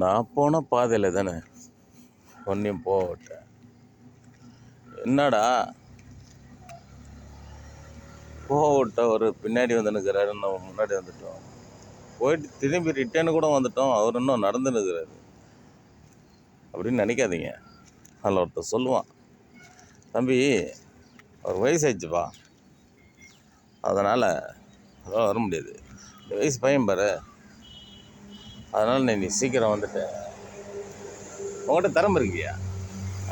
நான் போன பாதையில் தானே ஒன்றையும் போகட்டேன். என்னடா போகவிட்ட ஒரு பின்னாடி வந்து நிற்கிறாரு, நம்ம முன்னாடி வந்துட்டோம். போயிட்டு திரும்பி ரிட்டர்னு கூட வந்துட்டோம், அவர் இன்னும் நடந்து நிற்கிறாரு அப்படின்னு நினைக்காதீங்க. அதில் ஒருத்தர் சொல்லுவான், தம்பி ஒரு வயசாகிடுச்சுப்பா, அதனால் அதெல்லாம் வர முடியாது, இந்த வயசு பையன் பாரு, அதனால் நீ சீக்கிரம் வந்துட்ட, உங்கள்கிட்ட திறமை இருக்கியா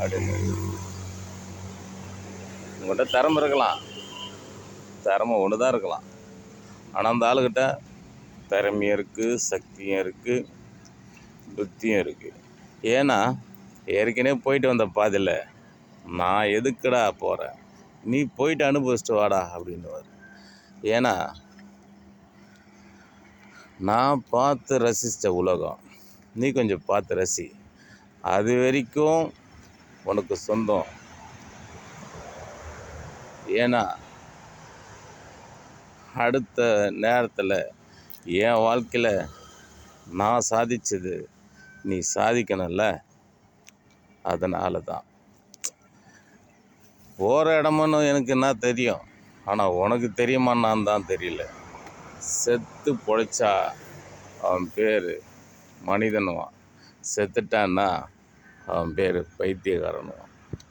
அப்படின்னு. உங்கள்கிட்ட திறமை இருக்கலாம், திறமை ஒன்று தான் இருக்கலாம், ஆனால் அந்த ஆளுக்கிட்ட திறமையும் இருக்குது, சக்தியும் இருக்குது, புத்தியும் இருக்குது. ஏன்னா ஏற்கனவே போயிட்டு வந்த பாதையில் நான் எதுக்குடா போகிறேன், நீ போயிட்டு அனுபவிச்சுட்டு வாடா அப்படின்னுவார். ஏன்னா நான் பார்த்து ரசித்த உலகம் நீ கொஞ்சம் பார்த்து ரசி, அது வரைக்கும் உனக்கு சொந்தம். ஏன்னா அடுத்த நேரத்தில் என் வாழ்க்கையில் நான் சாதிச்சது நீ சாதிக்கணும்ல, அதனால தான். போகிற இடமுன்னு எனக்கு என்ன தெரியும், ஆனால் உனக்கு தெரியுமான்னு தான் தெரியல. செத்து பொழைச்சா அவன் பேர் மனிதனுவான், செத்துட்டான்னா அவன் பேர் பைத்தியக்காரனுவான்.